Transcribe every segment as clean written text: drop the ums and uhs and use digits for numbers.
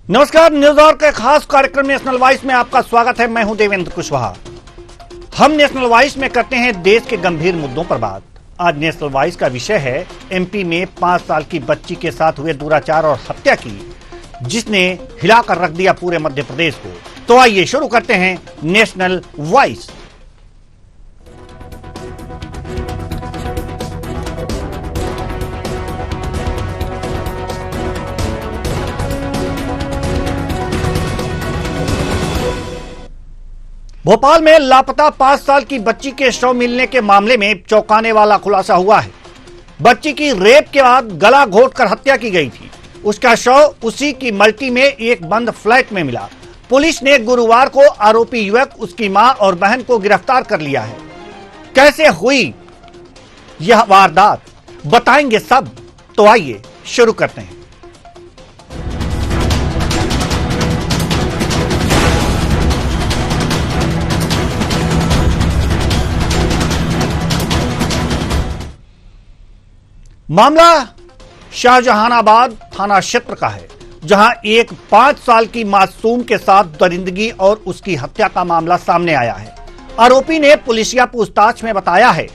नमस्कार, news our के खास कार्यक्रम नेशनल वॉइस में आपका स्वागत है। मैं हूं देवेंद्र कुशवाहा। हम नेशनल वॉइस में करते हैं देश के गंभीर मुद्दों पर बात। आज नेशनल वॉइस का विषय है एमपी में 5 साल की बच्ची के साथ हुए दुराचार और हत्या की, जिसने हिलाकर रख दिया पूरे मध्य प्रदेश को। तो आइए शुरू करते हैं नेशनल वॉइस। भोपाल में लापता 5 साल की बच्ची के शव मिलने के मामले में चौंकाने वाला खुलासा हुआ है। बच्ची की रेप के बाद गला घोंटकर हत्या की गई थी। उसका शव उसी की मल्टी में एक बंद फ्लैट में मिला। पुलिस ने गुरुवार को आरोपी युवक, उसकी मां और बहन को गिरफ्तार कर लिया है। कैसे हुई यह वारदात, बताएंगे सब। तो आइए शुरू करते हैं। मामला शाहजहानाबाद थाना क्षेत्र का है, जहां एक 5 साल की मासूम के साथ दरिंदगी और उसकी हत्या का मामला सामने आया है। आरोपी ने पुलिसिया पूछताछ में बताया है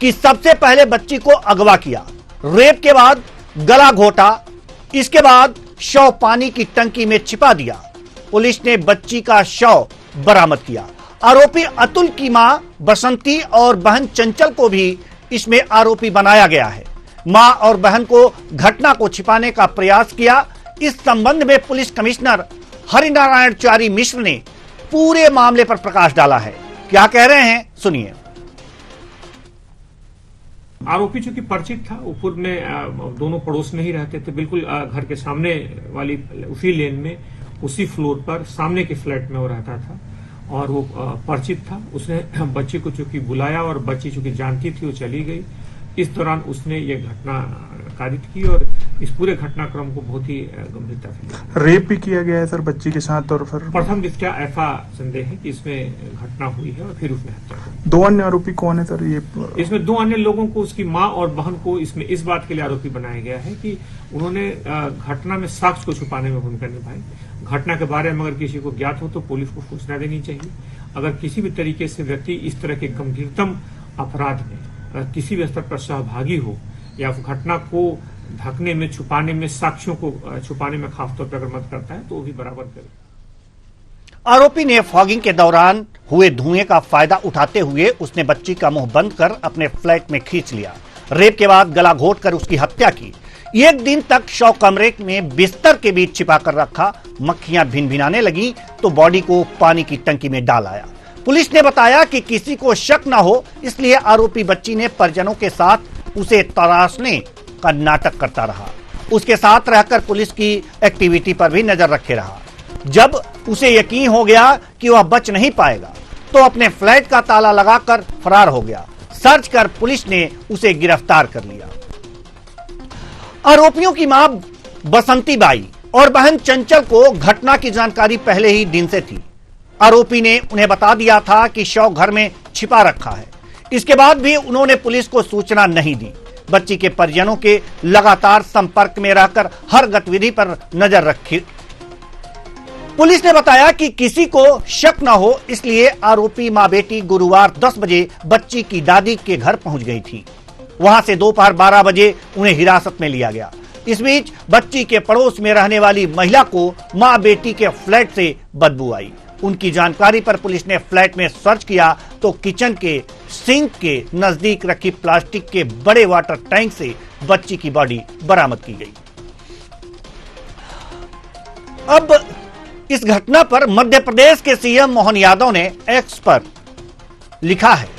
कि सबसे पहले बच्ची को अगवा किया, रेप के बाद गला घोटा, इसके बाद शव पानी की टंकी में छिपा दिया। पुलिस ने बच्ची का शव बरामद किया। आरोपी अतुल की मां बसंती और बहन चंचल को भी इसमें आरोपी बनाया गया है। मां और बहन को घटना को छिपाने का प्रयास किया। इस संबंध में पुलिस कमिश्नर हरिनारायण चारी मिश्र ने पूरे मामले पर प्रकाश डाला है। क्या कह रहे हैं, सुनिए। आरोपी चूंकि परिचित था, ऊपर में दोनों पड़ोस में ही रहते थे, बिल्कुल घर के सामने वाली उसी लेन में, उसी फ्लोर पर सामने के फ्लैट में वो रहता था और वो परिचित था। उसने बच्ची को चूंकि बुलाया और बच्ची चूंकि जानती थी, वो चली गई। इस दौरान उसने ये घटना कारित की और इस पूरे घटनाक्रम को बहुत ही गंभीरता से लिया। रेप भी किया गया है सर बच्ची के साथ, और फिर प्रथम दृष्टया ऐसा संदेह है कि इसमें घटना हुई है और फिर उसने हत्या की। 2 अन्य आरोपी कौन है सर? ये इसमें 2 अन्य लोगों को, उसकी मां और बहन को इसमें इस बात के लिए आरोपी बनाया गया है कि उन्होंने घटना में साक्ष्य को छुपाने में भूमिका निभाई। घटना के बारे में अगर किसी को ज्ञात हो तो पुलिस को सूचना देनी चाहिए। अगर किसी भी तरीके से व्यक्ति इस तरह के गंभीरतम अपराध में किसी भी स्तर पर सहभागी हो या घटना को ढकने में, छुपाने में, साक्ष्यों को छुपाने में खासतौर पर अगर मदद करता है तो वो भी बराबर करे। आरोपी ने फॉगिंग के दौरान हुए धुएं का फायदा उठाते हुए उसने बच्ची का मुंह बंद कर अपने फ्लैट में खींच लिया। रेप के बाद गला घोंटकर उसकी हत्या की। 1 दिन तक शव कमरे में बिस्तर के बीच छिपा कर रखा। मक्खियां भिनभिनाने लगी तो बॉडी को पानी की टंकी में डाल आया। पुलिस ने बताया कि किसी को शक न हो, इसलिए आरोपी बच्ची ने परिजनों के साथ उसे तराशने का नाटक करता रहा। उसके साथ रहकर पुलिस की एक्टिविटी पर भी नजर रखे रहा। जब उसे यकीन हो गया कि वह बच नहीं पाएगा तो अपने फ्लैट का ताला लगाकर फरार हो गया। सर्च कर पुलिस ने उसे गिरफ्तार कर लिया। आरोपियों की मां बसंती बाई और बहन चंचल को घटना की जानकारी पहले ही दिन से थी। आरोपी ने उन्हें बता दिया था कि शव घर में छिपा रखा है। इसके बाद भी उन्होंने पुलिस को सूचना नहीं दी। बच्ची के परिजनों के लगातार संपर्क में रहकर हर गतिविधि पर नजर रखी। पुलिस ने बताया कि किसी को शक न हो, इसलिए आरोपी मां बेटी गुरुवार 10 बजे बच्ची की दादी के घर पहुंच गई थी। वहां से दोपहर 12 बजे उन्हें हिरासत में लिया गया। इस बीच बच्ची के पड़ोस में रहने वाली महिला को मां बेटी के फ्लैट से बदबू आई। उनकी जानकारी पर पुलिस ने फ्लैट में सर्च किया तो किचन के सिंक के नजदीक रखी प्लास्टिक के बड़े वाटर टैंक से बच्ची की बॉडी बरामद की गई। अब इस घटना पर मध्य प्रदेश के सीएम मोहन यादव ने एक्स पर लिखा है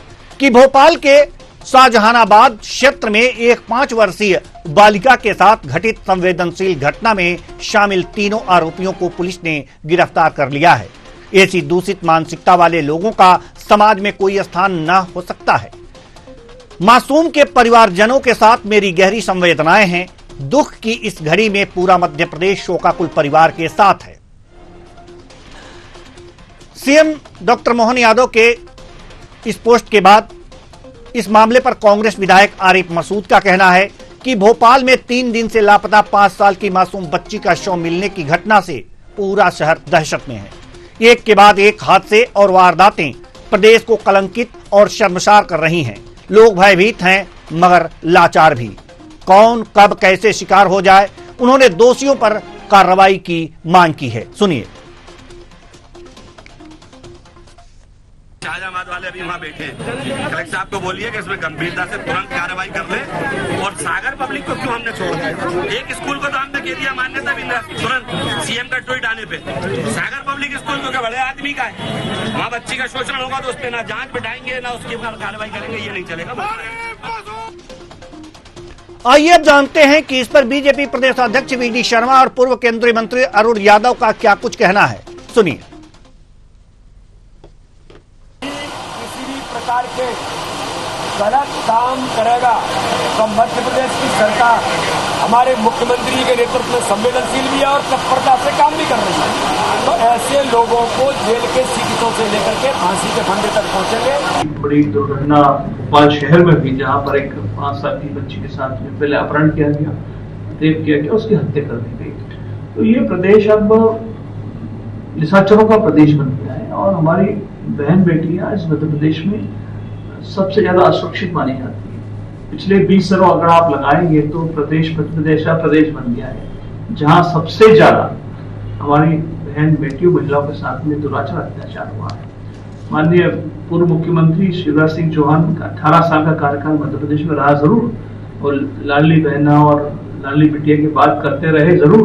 कि भोपाल के शाहजहानाबाद क्षेत्र में एक 5 वर्षीय बालिका के साथ घटित संवेदनशील घटना में शामिल तीनों आरोपियों को पुलिस ने गिरफ्तार कर लिया है। ऐसी दूषित मानसिकता वाले लोगों का समाज में कोई स्थान न हो सकता है। मासूम के परिवारजनों के साथ मेरी गहरी संवेदनाएं हैं। दुख की इस घड़ी में पूरा मध्य प्रदेश शोकाकुल परिवार के साथ है। सीएम डॉक्टर मोहन यादव के इस पोस्ट के बाद इस मामले पर कांग्रेस विधायक आरिफ मसूद का कहना है कि भोपाल में 3 दिन से लापता 5 साल की मासूम बच्ची का शव मिलने की घटना से पूरा शहर दहशत में है। एक के बाद एक हादसे और वारदातें प्रदेश को कलंकित और शर्मसार कर रही हैं। लोग भयभीत हैं मगर लाचार भी। कौन कब कैसे शिकार हो जाए, उन्होंने दोषियों पर कार्रवाई की मांग की है। सुनिए। शाहजहाबाद वाले अभी वहाँ बैठे हैं, कलेक्टर साहब को बोलिए कि इसमें गंभीरता से तुरंत कार्रवाई कर ले। और सागर पब्लिक को क्यों हमने छोड़ दिया? एक स्कूल को तो हमने कह दिया मान्यता मिला तुरंत सीएम का ट्वीट आने पे। सागर पब्लिक स्कूल तो क्या बड़े आदमी का है, वहाँ बच्ची का शोषण होगा तो उस पर ना जांच बिठाएंगे ना उसके ऊपर कार्रवाई करेंगे, ये नहीं चलेगा। आइए अब जानते हैं कि इस पर बीजेपी प्रदेश अध्यक्ष वी.डी. शर्मा और पूर्व केंद्रीय मंत्री अरुण यादव का क्या कुछ कहना है। सुनिए। किसी भी प्रकार के गलत काम करेगा तो मध्य प्रदेश की सरकार हमारे मुख्यमंत्री के नेतृत्व में संवेदनशील भी है और तत्परता से काम भी कर रही है। तो ऐसे लोगों को जेल के सीटों से लेकर के फांसी के फंदे तक पहुंचेंगे। बड़ी दुर्घटना भोपाल शहर में भी, जहां पर एक 5 साल की बच्ची के साथ में पहले अपहरण किया गया, रेप किया गया, उसकी हत्या कर दी गई। तो ये प्रदेश अब निशाचरों का प्रदेश बन गया है और हमारी बहन बेटियां इस मध्य प्रदेश में सबसे ज्यादा असुरक्षित मानी जाती है। पिछले 20 सालों अगर आप लगाएंगे तो प्रदेश मध्य प्रदेश का प्रदेश बन गया है जहां सबसे ज्यादा हमारी बहन बेटियों महिलाओं के साथ में दुराचार अत्याचार हुआ है। माननीय पूर्व मुख्यमंत्री शिवराज सिंह चौहान का 18 साल का कार्यकाल मध्य प्रदेश में रहा जरूर, और लाडली बहना और लाडली बिटिया की बात करते रहे जरूर,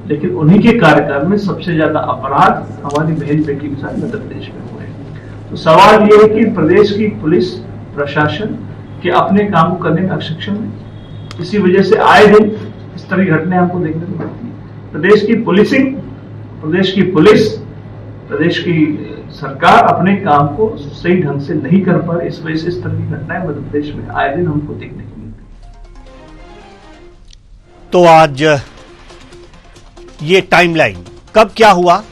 लेकिन उन्हीं के कार्यकाल में सबसे ज्यादा अपराध हमारी बहन बेटी के साथ मध्य प्रदेश में हुए। तो सवाल ये है कि प्रदेश की पुलिस प्रशासन के अपने काम करने में अक्षम है। इसी वजह से आए दिन इस तरह की घटनाएं हमको देखने को मिलती है। प्रदेश की पुलिसिंग, प्रदेश की पुलिस, प्रदेश की सरकार अपने काम को सही ढंग से नहीं कर पा रही। इस वजह से इस तरह की घटनाएं मध्य प्रदेश में आए दिन हमको देखने को मिलती है। तो आज ये टाइमलाइन कब क्या हुआ,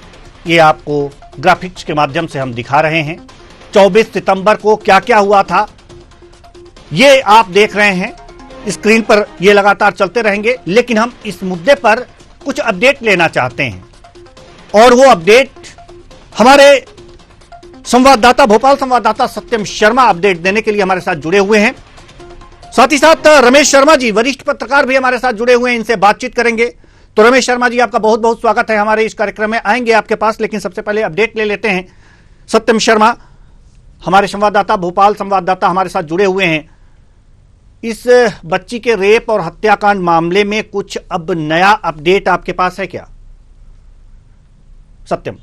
ये आपको ग्राफिक्स के माध्यम से हम दिखा रहे हैं। 24 सितंबर को क्या क्या हुआ था ये आप देख रहे हैं स्क्रीन पर, ये लगातार चलते रहेंगे। लेकिन हम इस मुद्दे पर कुछ अपडेट लेना चाहते हैं और वो अपडेट हमारे संवाददाता, भोपाल संवाददाता सत्यम शर्मा अपडेट देने के लिए हमारे साथ जुड़े हुए हैं। साथ ही साथ रमेश शर्मा जी, वरिष्ठ पत्रकार भी हमारे साथ जुड़े हुए हैं, इनसे बातचीत करेंगे। तो रमेश शर्मा जी, आपका बहुत बहुत स्वागत है हमारे इस कार्यक्रम में। आएंगे आपके पास, लेकिन सबसे पहले अपडेट ले लेते हैं। सत्यम शर्मा हमारे संवाददाता, भोपाल संवाददाता हमारे साथ जुड़े हुए हैं। इस बच्ची के रेप और हत्याकांड मामले में कुछ अब नया अपडेट आपके पास है क्या सत्यम?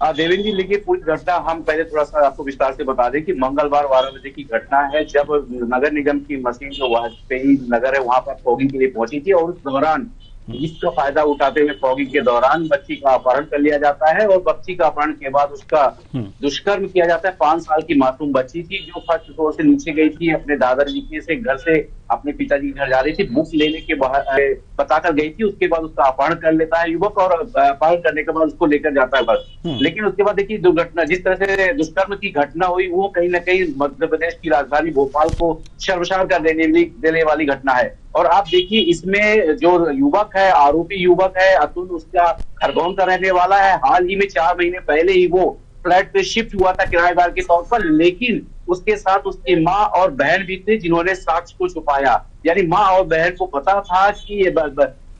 देवेंद्र जी, लेकिन पूरी घटना हम पहले थोड़ा सा आपको विस्तार से बता दें कि मंगलवार 12 बजे की घटना है, जब नगर निगम की मशीन जो वाजपेयी नगर है वहां पर फॉगिंग के लिए पहुंची थी और उस दौरान इसका फायदा उठाते हुए फॉगिंग के दौरान बच्ची का अपहरण कर लिया जाता है और बच्ची का अपहरण के बाद उसका दुष्कर्म किया जाता है। 5 साल की मासूम बच्ची थी जो फर्स्ट फ्लोर से नीचे गई थी, अपने दादाजी के से घर से अपने पिताजी के घर जा रही थी, बुक लेने के बाहर बताकर गई थी। उसके बाद उसका अपहरण कर लेता है युवक और अपहरण करने के बाद उसको लेकर जाता है बस। लेकिन उसके बाद देखिए दुर्घटना, जिस तरह से दुष्कर्म की घटना हुई वो कहीं ना कहीं मध्य प्रदेश की राजधानी भोपाल को शर्मसार कर देने वाली घटना है। और आप देखिए इसमें जो युवक है, आरोपी युवक है अतुल, उसका खरगोन का रहने वाला है। हाल ही में 4 महीने पहले ही वो फ्लैट पे शिफ्ट हुआ था किराएदार के तौर पर, लेकिन उसके साथ उसकी माँ और बहन भी थे जिन्होंने साक्ष्य को छुपाया। यानी माँ और बहन को पता था कि ये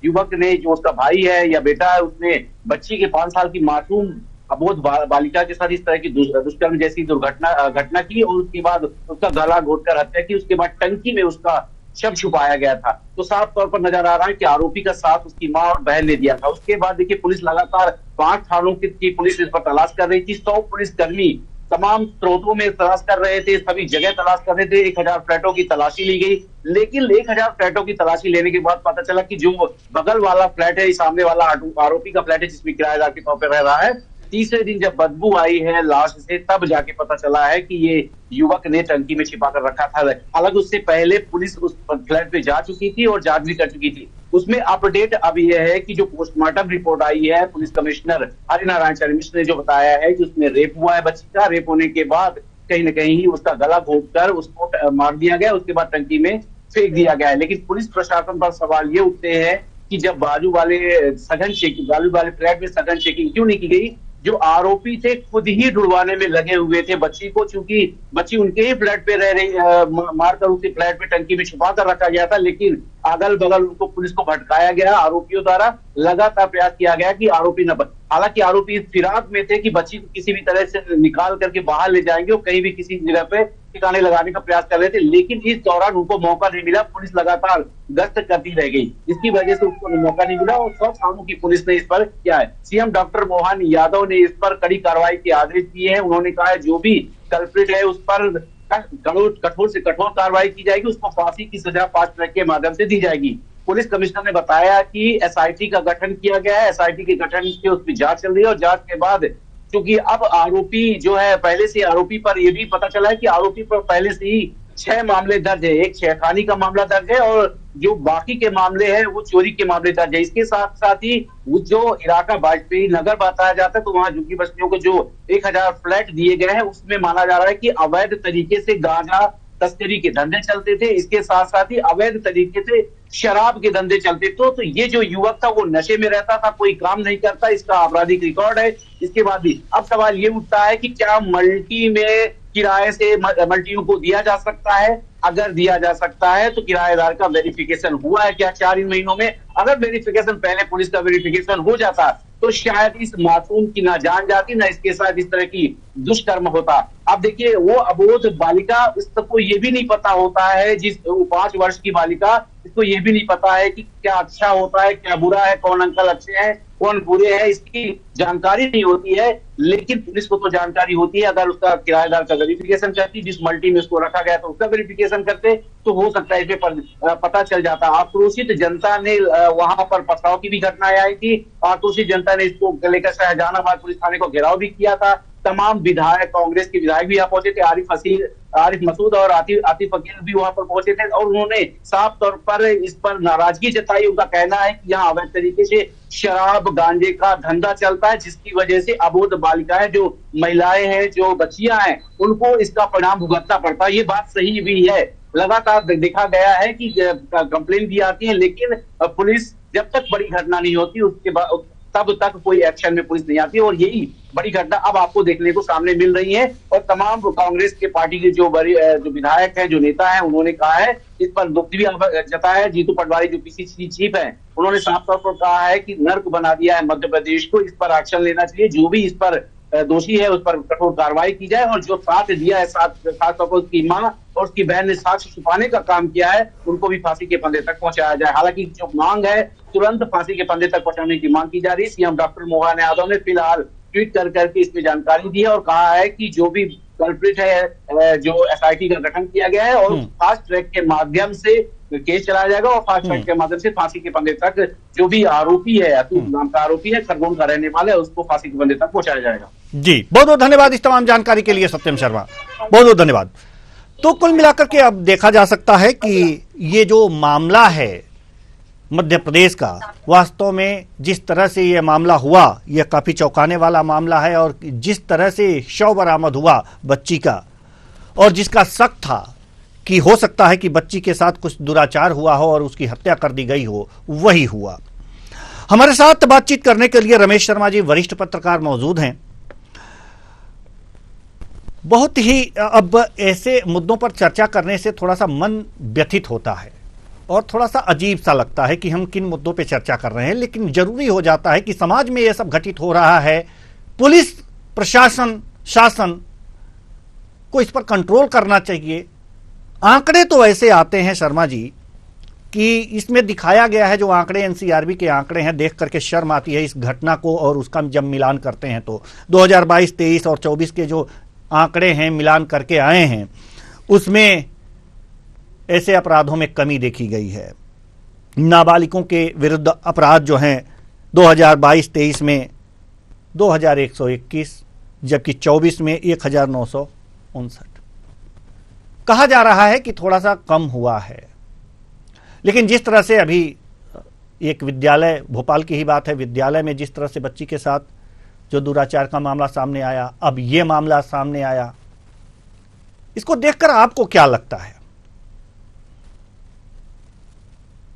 युवक ने, जो उसका भाई है या बेटा है, उसने बच्ची के 5 साल की मासूम अबोध बालिका के साथ इस तरह की दुष्कर्म जैसी घटना की और उसके बाद उसका गला घोटकर हत्या की। उसके बाद टंकी में उसका शव छुपाया गया था। तो साफ तौर पर नजर आ रहा है कि आरोपी का साथ उसकी माँ और बहन ने दिया था। उसके बाद देखिए पुलिस लगातार 5 थानों की पुलिस इस पर तलाश कर रही थी। 100 पुलिसकर्मी तमाम स्रोतों में तलाश कर रहे थे, सभी जगह तलाश कर रहे थे। 1000 फ्लैटों की तलाशी ली गई, लेकिन 1000 फ्लैटों की तलाशी लेने के बाद पता चला कि जो बगल वाला फ्लैट है, सामने वाला आरोपी का फ्लैट है जिसमें किराएदार के तौर पर रह रहा है, तीसरे दिन जब बदबू आई है लाश से, तब जाके पता चला है कि ये युवक ने टंकी में छिपा कर रखा था। हालांकि उससे पहले पुलिस उस फ्लैट पे जा चुकी थी और जांच भी कर चुकी थी। उसमें अपडेट अब यह है कि जो पोस्टमार्टम रिपोर्ट आई है, पुलिस कमिश्नर हरिनारायण चरण मिश्र ने जो बताया है कि उसमें रेप हुआ है बच्ची का। रेप होने के बाद कहीं न कहीं उसका गला घोंटकर उसको मार दिया गया, उसके बाद टंकी में फेंक दिया गया है। लेकिन पुलिस प्रशासन पर सवाल ये उठते हैं कि जब बाजू वाले फ्लैट में सघन चेकिंग क्यों नहीं की गई? जो आरोपी थे खुद ही ढुलवाने में लगे हुए थे बच्ची को, चूंकि बच्ची उनके ही फ्लैट पे रह रही, मारकर उसी फ्लैट पे टंकी में छुपा कर रखा गया था, लेकिन अगल बगल उनको पुलिस को भटकाया गया। आरोपियों द्वारा लगातार प्रयास किया गया कि आरोपी न, हालांकि आरोपी इस फिराक में थे कि बच्ची को किसी भी तरह से निकाल करके बाहर ले जाएंगे और कहीं भी किसी जगह पे ठिकाने लगाने का प्रयास कर रहे थे, लेकिन इस दौरान उनको मौका नहीं मिला। पुलिस लगातार गश्त करती रह गई, इसकी वजह से उसको मौका नहीं मिला और 100 थानों की पुलिस ने इस पर किया है। सीएम डॉक्टर मोहन यादव ने इस पर कड़ी कार्रवाई के आदेश दिए हैं। उन्होंने कहा है जो भी कल्प्रिट है उस पर कठोर से कठोर कार्रवाई की जाएगी, उसको फांसी की सजा फास्ट ट्रैक के माध्यम से दी जाएगी। पुलिस कमिश्नर ने बताया कि एसआईटी का गठन किया गया है, एसआईटी के गठन की उसकी जांच चल रही है और जांच के बाद क्योंकि अब आरोपी जो है, पहले से आरोपी पर यह भी पता चला है कि आरोपी पर पहले से ही 6 मामले दर्ज है। एक छेड़खानी का मामला दर्ज है और जो बाकी के मामले हैं वो चोरी के मामले दर्ज है। इसके साथ साथ ही वो जो इलाका वाजपेयी नगर बताया जाता है, तो वहां झुग्गी बस्तियों को जो 1000 फ्लैट दिए गए हैं उसमें माना जा रहा है कि अवैध तरीके से गांजा तस्करी के धंधे चलते थे। इसके साथ साथ ही अवैध तरीके से शराब के धंधे चलते थे। तो ये जो युवक था वो नशे में रहता था, कोई काम नहीं करता, इसका आपराधिक रिकॉर्ड है। इसके बाद भी अब सवाल ये उठता है कि क्या मल्टी में किराए से मल्टियों को दिया जा सकता है? अगर दिया जा सकता है तो किराएदार का वेरिफिकेशन हुआ है क्या 4 इन महीनों में? अगर वेरिफिकेशन पहले पुलिस का वेरिफिकेशन हो जाता तो शायद इस मासूम की ना जान जाती, ना इसके साथ इस तरह की दुष्कर्म होता। अब देखिए वो अबोध बालिका, इसको ये भी नहीं पता होता है, जिस 5 वर्ष की बालिका, इसको ये भी नहीं पता है कि क्या अच्छा होता है क्या बुरा है, कौन अंकल अच्छे हैं कौन बुरे हैं, इसकी जानकारी नहीं होती है। लेकिन पुलिस को तो जानकारी होती है। अगर उसका किराएदार का वेरिफिकेशन करती, जिस मल्टी में उसको रखा गया तो उसका वेरिफिकेशन करते तो हो सकता है इसे पता चल जाता। आक्रोशित जनता ने वहां पर पथराव की भी घटनाएं आई थी। आक्रोशित जनता ने इसको लेकर शाहजहानाबाद पुलिस थाने को घेराव भी किया था। तमाम विधायक, कांग्रेस के विधायक भी यहाँ पहुंचे थे, आरिफ मसूद और आतिफ अकील भी वहां पर पहुंचे थे और उन्होंने साफ तौर पर इस पर नाराजगी जताई। उनका कहना है कि यहाँ अवैध तरीके से शराब गांजे का धंधा चलता है, जिसकी वजह से अबोध बालिकाएं, जो महिलाएं हैं, जो बच्चियां हैं, उनको इसका परिणाम भुगतना पड़ता है। ये बात सही भी है। लगातार देखा गया है कि कंप्लेन भी आती है, लेकिन पुलिस जब तक बड़ी घटना नहीं होती उसके बाद तब तक कोई एक्शन में पुलिस नहीं आती और यही बड़ी घटना अब आपको देखने को सामने मिल रही है। और तमाम कांग्रेस के पार्टी के जो विधायक हैं, जो नेता हैं, उन्होंने कहा है, इस पर दुख भी जताया है। जीतू पटवारी जो पीसीसी चीफ है, उन्होंने साफ तौर पर कहा है कि नर्क बना दिया है मध्य प्रदेश को, इस पर एक्शन लेना चाहिए, जो भी इस पर दोषी है उस पर कठोर कार्रवाई की जाए और जो साथ दिया है, साथ तौर पर उसकी मां और उसकी बहन ने साक्ष्य छुपाने का काम किया है, उनको भी फांसी के फंदे तक पहुंचाया जाए। हालांकि जो मांग है तुरंत फांसी के फंदे तक पहुंचाने की मांग की जा रही है। सीएम डॉक्टर मोहन यादव ने फिलहाल ट्वीट कर करके इसमें जानकारी दी है और कहा है कि जो भी कल्प्रिट है, जो एसआईटी का गठन किया गया है और फास्ट ट्रैक के माध्यम से केस चलाया जाएगा और फास्ट ट्रैक के माध्यम से फांसी के फंदे तक जो भी आरोपी है, अतुल नाम का आरोपी है, खरगोन का रहने वाला है, उसको फांसी के फंदे तक पहुंचाया जाएगा। जी, बहुत बहुत धन्यवाद इस तमाम जानकारी के लिए सत्यम शर्मा, बहुत बहुत धन्यवाद। तो कुल मिलाकर के अब देखा जा सकता है कि ये जो मामला है मध्य प्रदेश का, वास्तव में जिस तरह से ये मामला हुआ, यह काफी चौंकाने वाला मामला है और जिस तरह से शव बरामद हुआ बच्ची का और जिसका शक था कि हो सकता है कि बच्ची के साथ कुछ दुराचार हुआ हो और उसकी हत्या कर दी गई हो, वही हुआ। हमारे साथ बातचीत करने के लिए रमेश शर्मा जी वरिष्ठ पत्रकार मौजूद हैं। बहुत ही अब ऐसे मुद्दों पर चर्चा करने से थोड़ा सा मन व्यथित होता है और थोड़ा सा अजीब सा लगता है कि हम किन मुद्दों पे चर्चा कर रहे हैं, लेकिन जरूरी हो जाता है कि समाज में यह सब घटित हो रहा है, पुलिस प्रशासन शासन को इस पर कंट्रोल करना चाहिए। आंकड़े तो ऐसे आते हैं शर्मा जी कि इसमें दिखाया गया है, जो आंकड़े एनसीआरबी के आंकड़े हैं, देख करके शर्म आती है इस घटना को और उसका जब मिलान करते हैं तो 2022, 23 और 24 के जो आंकड़े हैं मिलान करके आए हैं, उसमें ऐसे अपराधों में कमी देखी गई है। नाबालिगों के विरुद्ध अपराध जो हैं 2022-23 में 2121, जबकि 24 में 1959। कहा जा रहा है कि थोड़ा सा कम हुआ है, लेकिन जिस तरह से अभी एक विद्यालय, भोपाल की ही बात है, विद्यालय में जिस तरह से बच्ची के साथ जो दुराचार का मामला सामने आया, अब ये मामला सामने आया, इसको देखकर आपको क्या लगता है?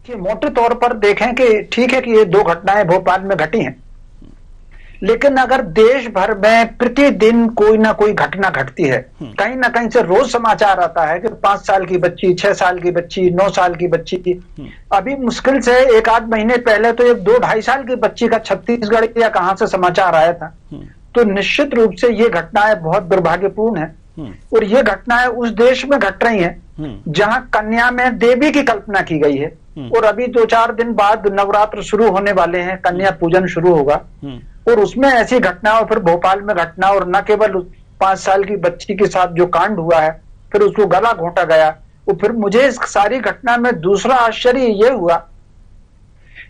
कि मोटे तौर पर देखें कि ठीक है कि ये 2 घटनाएं भोपाल में घटी हैं, लेकिन अगर देश भर में प्रतिदिन कोई ना कोई घटना घटती है, कहीं ना कहीं से रोज समाचार आता है कि 5 साल की बच्ची, 6 साल की बच्ची, 9 साल की बच्ची, अभी मुश्किल से 1-8 महीने पहले तो एक 2-2.5 साल की बच्ची का छत्तीसगढ़ या कहां से समाचार आया था। तो निश्चित रूप से ये घटनाएं बहुत दुर्भाग्यपूर्ण है और ये घटनाएं उस देश में घट रही हैं जहां कन्या में देवी की कल्पना की गई है और अभी 2-4 दिन बाद नवरात्र शुरू होने वाले हैं, कन्या पूजन शुरू होगा और उसमें ऐसी घटना, और फिर भोपाल में घटना, और न केवल 5 साल की बच्ची के साथ जो कांड हुआ है, फिर उसको गला घोंटा गया। और फिर मुझे इस सारी घटना में दूसरा आश्चर्य ये हुआ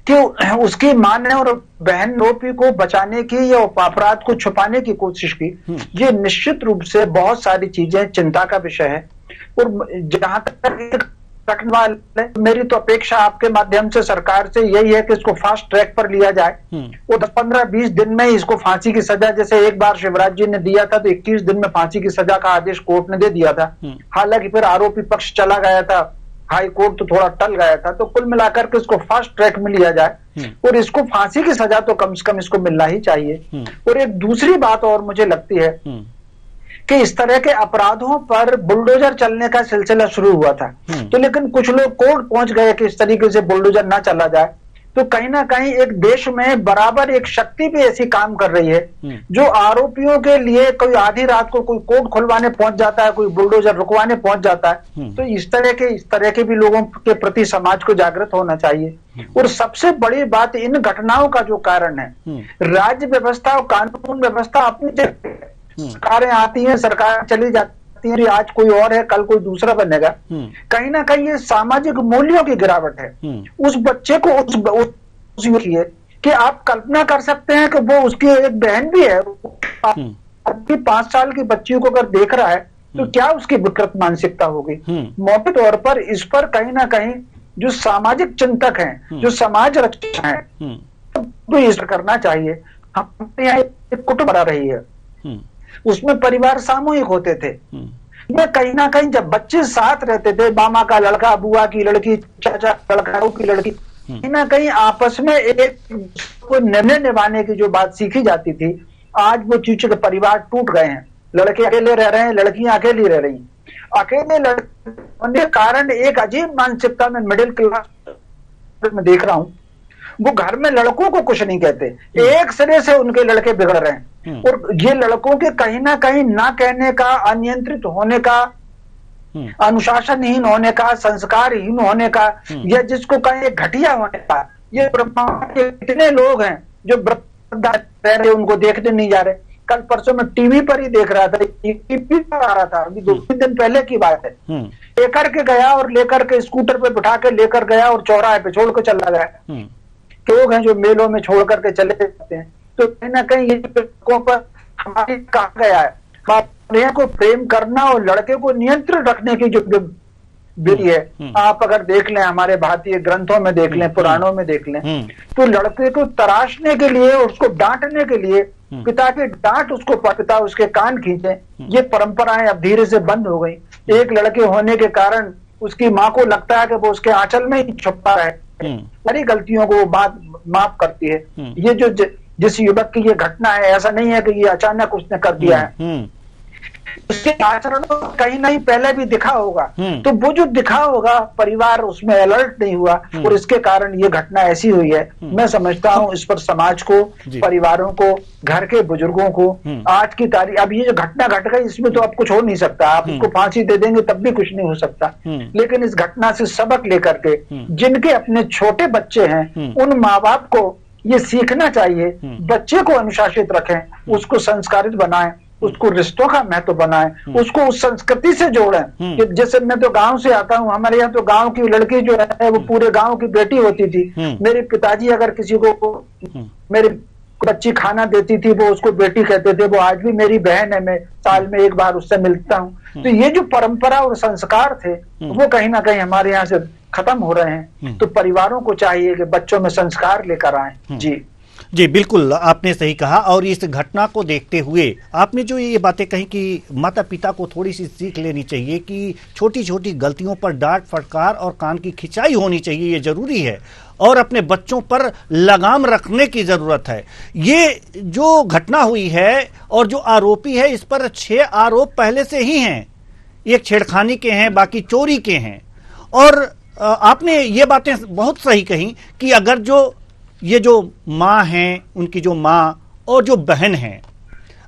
कि उसकी मां ने और बहन आरोपी को बचाने की या अपराध को छुपाने की कोशिश की। ये निश्चित रूप से बहुत सारी चीजें चिंता का विषय है। और जहां तक घटना, मेरी तो अपेक्षा आपके माध्यम से सरकार से यही है कि इसको फास्ट ट्रैक पर लिया जाए और 15-20 दिन में इसको फांसी की सजा, जैसे एक बार शिवराज जी ने दिया था तो 21 दिन में फांसी की सजा का आदेश कोर्ट ने दे दिया था। हालांकि फिर आरोपी पक्ष चला गया था, हाई कोर्ट तो थोड़ा टल गया था। तो कुल मिलाकर के इसको फास्ट ट्रैक में लिया जाए और इसको फांसी की सजा तो कम से कम इसको मिलना ही चाहिए। और एक दूसरी बात और मुझे लगती है कि इस तरह के अपराधों पर बुलडोजर चलने का सिलसिला शुरू हुआ था, तो लेकिन कुछ लोग कोर्ट पहुंच गए कि इस तरीके से बुलडोजर ना चला जाए। तो कहीं ना कहीं एक देश में बराबर एक शक्ति भी ऐसी काम कर रही है जो आरोपियों के लिए कोई आधी रात को कोई कोर्ट खुलवाने पहुंच जाता है, कोई बुलडोजर रुकवाने पहुंच जाता है। तो इस तरह के भी लोगों के प्रति समाज को जागृत होना चाहिए। और सबसे बड़ी बात, इन घटनाओं का जो कारण है, राज्य व्यवस्था और कानून व्यवस्था अपनी जगह, सरकारें आती हैं, सरकार चली जाती है, आज कोई और है, कल कोई दूसरा बनेगा। कहीं ना कहीं ये सामाजिक मूल्यों की गिरावट है। उस बच्चे को उस है कि आप कल्पना कर सकते हैं कि वो उसकी एक बहन भी है, अभी 5 साल की बच्ची को अगर देख रहा है तो क्या उसकी विकृत मानसिकता होगी। मोटे तौर पर इस पर कहीं ना कहीं जो सामाजिक चिंतक हैं, जो समाज रक्षक हैं, तो इस करना चाहिए। हमारे यहाँ एक कुटुंब बना रही है, उसमें परिवार सामूहिक होते थे। ये कहीं ना कहीं जब बच्चे साथ रहते थे, मामा का लड़का, बुआ की लड़की, चाचा लड़का की लड़की, कहीं ना कहीं आपस में एक को निर्णय निभाने की जो बात सीखी जाती थी, आज वो चूंकि परिवार टूट गए हैं, लड़के अकेले रह रहे हैं, लड़कियां अकेली रह रही हैं। अकेले होने के कारण एक अजीब मानसिकता में मिडिल क्लास में देख रहा हूं, वो घर में लड़कों को कुछ नहीं कहते, एक सिरे से उनके लड़के बिगड़ रहे हैं। और ये लड़कों के कहीं ना कहीं ना कहने का, अनियंत्रित होने का, अनुशासनहीन होने का, संस्कारहीन होने का, या जिसको कहें घटिया होने का, ये कितने लोग हैं जो रह रहे, उनको देखने नहीं जा रहे। कल परसों में टीवी पर ही देख रहा था, टीवी पर आ रहा था, अभी 2-3 दिन पहले की बात है। लेकर के गया और लेकर के स्कूटर पे बिठा के लेकर गया और चौराहे पे छोड़ के चला गया। लोग हैं जो मेलों में छोड़ करके चले जाते हैं। तो कहीं ना कहीं ये पर हमारे कहा गया है, हमारे को प्रेम करना और लड़के को नियंत्रण रखने की जो विधि है, आप अगर देख लें, हमारे भारतीय ग्रंथों में देख लें, पुराणों में देख लें, तो लड़के को तराशने के लिए, उसको डांटने के लिए पिता की डांट, उसको पिता उसके कान खींचे, ये परंपराएं अब धीरे से बंद हो गई। एक लड़के होने के कारण उसकी माँ को लगता है कि वो उसके आंचल में ही छुपा है, सारी गलतियों को वो बात माफ करती है। ये जो जिस युवक की ये घटना है, ऐसा नहीं है कि ये अचानक उसने कर दिया है, उसके आचरण कहीं नहीं पहले भी दिखा होगा। तो वो जो दिखा होगा, परिवार उसमें अलर्ट नहीं हुआ और इसके कारण ये घटना ऐसी हुई है। मैं समझता हूँ इस पर समाज को, परिवारों को, घर के बुजुर्गों को, आज की तारीख, अब ये जो घटना घट गई, इसमें तो अब कुछ हो नहीं सकता। आप उसको फांसी दे देंगे तब भी कुछ नहीं हो सकता। लेकिन इस घटना से सबक लेकर के जिनके अपने छोटे बच्चे हैं, उन माँ बाप को ये सीखना चाहिए, बच्चे को अनुशासित रखें, उसको संस्कारित बनाएं, उसको रिश्तों का महत्व बनाएं, उसको उस संस्कृति से जोड़ें। जैसे मैं तो गांव से आता हूं, हमारे यहाँ तो गांव की लड़की जो है वो पूरे गांव की बेटी होती थी। मेरे पिताजी अगर किसी को मेरी बच्ची खाना देती थी, वो उसको बेटी कहते थे। वो आज भी मेरी बहन है, मैं साल में एक बार उससे मिलता हूँ। तो ये जो परंपरा और संस्कार थे, वो कहीं ना कहीं हमारे यहाँ से खत्म हो रहे हैं। तो परिवारों को चाहिए कि बच्चों में संस्कार लेकर आए। जी जी बिल्कुल, आपने सही कहा। और इस घटना को देखते हुए आपने जो ये बातें कही कि माता पिता को थोड़ी सी सीख लेनी चाहिए कि छोटी छोटी गलतियों पर डांट फटकार और कान की खिंचाई होनी चाहिए, ये जरूरी है, और अपने बच्चों पर लगाम रखने की जरूरत है। ये जो घटना हुई है और जो आरोपी है, इस पर 6 आरोप पहले से ही हैं। एक छेड़खानी के हैं, बाकी चोरी के हैं। और आपने ये बातें बहुत सही कही कि अगर ये जो माँ हैं, उनकी जो माँ और जो बहन हैं,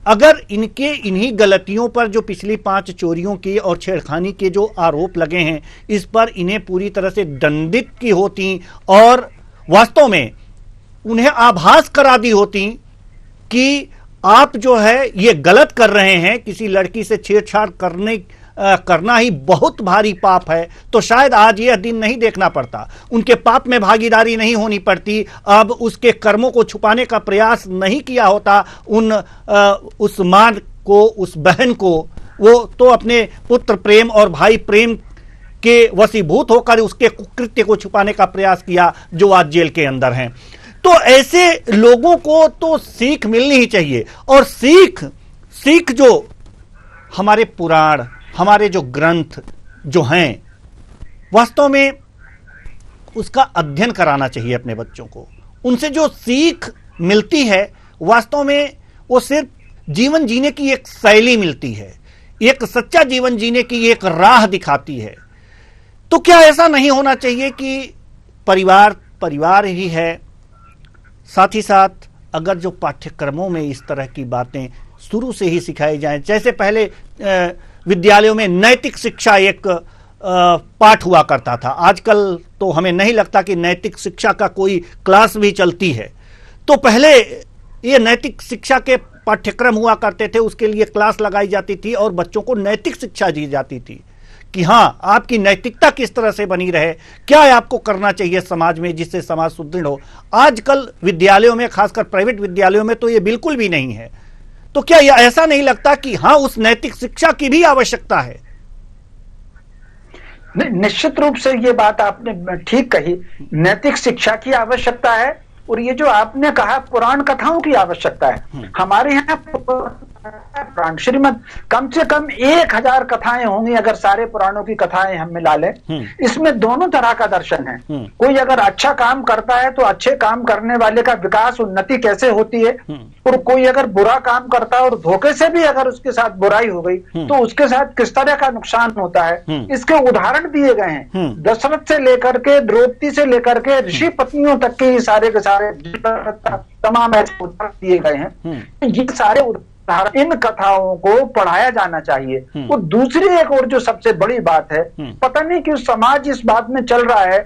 अगर इन्हीं गलतियों पर जो पिछली 5 चोरियों की और छेड़खानी के जो आरोप लगे हैं, इस पर इन्हें पूरी तरह से दंडित की होती और वास्तव में उन्हें आभास करा दी होती कि आप जो है ये गलत कर रहे हैं, किसी लड़की से छेड़छाड़ करना ही बहुत भारी पाप है, तो शायद आज यह दिन नहीं देखना पड़ता, उनके पाप में भागीदारी नहीं होनी पड़ती, अब उसके कर्मों को छुपाने का प्रयास नहीं किया होता उस मां को, उस बहन को। वो तो अपने पुत्र प्रेम और भाई प्रेम के वशीभूत होकर उसके कुकृत्य को छुपाने का प्रयास किया, जो आज जेल के अंदर हैं। तो ऐसे लोगों को तो सीख मिलनी ही चाहिए। और सीख जो हमारे पुराण, हमारे जो ग्रंथ जो हैं, वास्तव में उसका अध्ययन कराना चाहिए अपने बच्चों को। उनसे जो सीख मिलती है, वास्तव में वो सिर्फ जीवन जीने की एक शैली मिलती है, एक सच्चा जीवन जीने की एक राह दिखाती है। तो क्या ऐसा नहीं होना चाहिए कि परिवार ही है, साथ ही साथ अगर जो पाठ्यक्रमों में इस तरह की बातें शुरू से ही सिखाई जाएं, जैसे पहले विद्यालयों में नैतिक शिक्षा एक पाठ हुआ करता था, आजकल तो हमें नहीं लगता कि नैतिक शिक्षा का कोई क्लास भी चलती है। तो पहले ये नैतिक शिक्षा के पाठ्यक्रम हुआ करते थे, उसके लिए क्लास लगाई जाती थी और बच्चों को नैतिक शिक्षा दी जाती थी कि हाँ, आपकी नैतिकता किस तरह से बनी रहे, क्या आपको करना चाहिए समाज में जिससे समाज सुदृढ़ हो। आजकल विद्यालयों में, खासकर प्राइवेट विद्यालयों में, तो ये बिल्कुल भी नहीं है। तो क्या यह ऐसा नहीं लगता कि हाँ, उस नैतिक शिक्षा की भी आवश्यकता है? निश्चित रूप से ये बात आपने ठीक कही, नैतिक शिक्षा की आवश्यकता है। और ये जो आपने कहा पुराण कथाओं की आवश्यकता है। हमारे यहाँ पुराण श्रीमद कम से कम 1000 कथाएं होंगी अगर सारे पुराणों की कथाएं हम मिला लें। इसमें दोनों तरह का दर्शन है। कोई अगर अच्छा काम करता है तो अच्छे काम करने वाले का विकास, उन्नति कैसे होती है, और कोई अगर बुरा काम करता है और धोखे से भी अगर उसके साथ बुराई हो गई तो उसके साथ किस तरह का नुकसान होता है, इसके उदाहरण दिए गए हैं। दशरथ से लेकर के, द्रौपदी से लेकर के ऋषि पत्नियों तक के सारे के सारे तमाम ऐसे उदाहरण दिए गए हैं। ये सारे इन कथाओं को पढ़ाया जाना चाहिए। और दूसरी एक और जो सबसे बड़ी बात है, पता नहीं क्यों समाज इस बात में चल रहा है,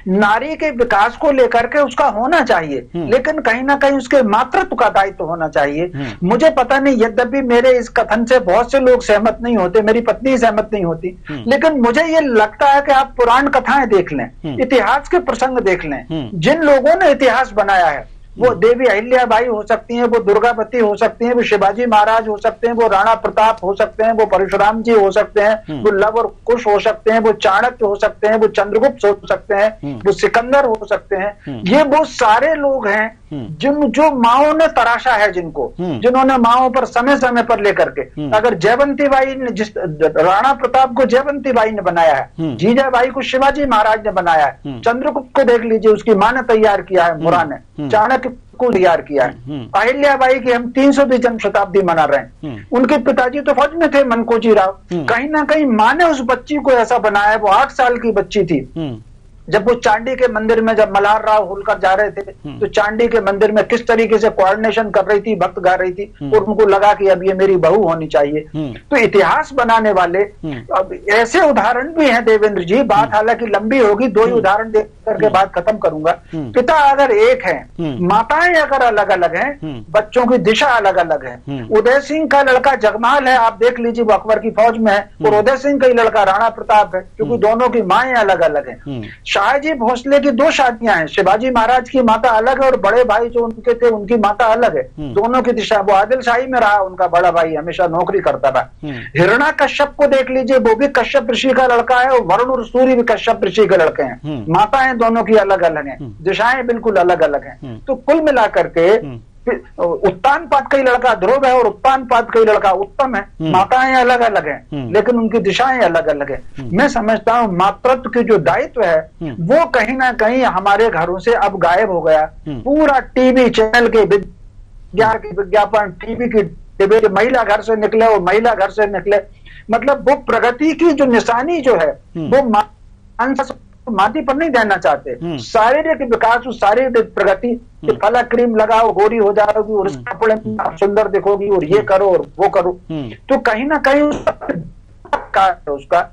नारी के विकास को लेकर के उसका होना चाहिए, लेकिन कहीं ना कहीं उसके मातृत्व का दायित्व होना चाहिए। मुझे पता नहीं, यद्यपि मेरे इस कथन से बहुत से लोग सहमत नहीं होते, मेरी पत्नी सहमत नहीं होती, लेकिन मुझे ये लगता है कि आप पुराण कथाएं देख लें, इतिहास के प्रसंग देख लें। जिन लोगों ने इतिहास बनाया है, वो देवी अहिल्याबाई हो सकती हैं, वो दुर्गावती हो सकती हैं, वो शिवाजी महाराज हो सकते हैं, वो राणा प्रताप हो सकते हैं, वो परशुराम जी हो सकते हैं, वो लव और कुश हो सकते हैं, वो चाणक्य हो सकते हैं, वो चंद्रगुप्त हो सकते हैं, वो सिकंदर हो सकते हैं। ये वो सारे लोग हैं जो माओ ने तराशा है, जिन्होंने माओ पर समय समय पर लेकर के, अगर जयवंती बाई ने, जिस राणा प्रताप को जयवंती बाई ने बनाया है, जीजाबाई को शिवाजी महाराज ने बनाया है, चंद्रगुप्त को देख लीजिए, उसकी मां ने तैयार किया है, मुरा ने, चाणक्य को तैयार किया है। अहिल्याबाई की हम 300वीं जन्म शताब्दी मना रहे हैं। उनके पिताजी तो फौज में थे, मनकोजी राव। कहीं ना कहीं मां ने उस बच्ची को ऐसा बनाया, वो 8 साल की बच्ची थी। जब वो चांडी के मंदिर में, जब मल्हार राव होलकर जा रहे थे, तो चांडी के मंदिर में किस तरीके से कोऑर्डिनेशन कर रही थी, भक्त गा रही थी, और उनको लगा कि अब ये मेरी बहू होनी चाहिए। तो इतिहास बनाने वाले, अब ऐसे उदाहरण भी हैं देवेंद्र जी। बात हालांकि लंबी होगी, 2 ही उदाहरण देकर के बात खत्म करूंगा। पिता अगर एक है, माताएं अगर अलग अलग हैं, बच्चों की दिशा अलग अलग है। उदय सिंह का लड़का जगमाल है, आप देख लीजिए, वो अकबर की फौज में है, और उदय सिंह का ही लड़का राणा प्रताप है, क्योंकि दोनों की माएं अलग अलग हैं। शाहजी भोसले की 2 शादियां हैं, शिवाजी महाराज की माता अलग है और बड़े भाई जो उनके थे उनकी माता अलग है। दोनों की दिशा, वो आदिल शाही में रहा, उनका बड़ा भाई हमेशा नौकरी करता रहा। हिरणा कश्यप को देख लीजिए, वो भी कश्यप ऋषि का लड़का है, और वरुण और सूर्य भी कश्यप ऋषि के लड़के हैं। माताएं दिशाएं दोनों की अलग अलग हैं, दिशाएं बिल्कुल अलग अलग हैं। तो कुल मिलाकर के उत्तान पाद का ही लड़का ध्रुव है और उत्तान पाद का ही लड़का उत्तम है। माताएं अलग अलग हैं लेकिन उनकी दिशाएं अलग अलग हैं। मैं समझता हूं मातृत्व की जो दायित्व है वो कहीं ना कहीं हमारे घरों से अब गायब हो गया। पूरा टीवी चैनल के विज्ञापन, टीवी की डिबेट, महिला घर से निकले और महिला घर से निकले, मतलब वो प्रगति की जो निशानी जो है वो माटी पर नहीं देना चाहते। शारीरिक विकास, शारीरिक प्रगति, फला क्रीम लगाओ गोरी हो जाओगी और कपड़े में सुंदर दिखोगी और ये करो और वो करो। तो कहीं ना कहीं उसका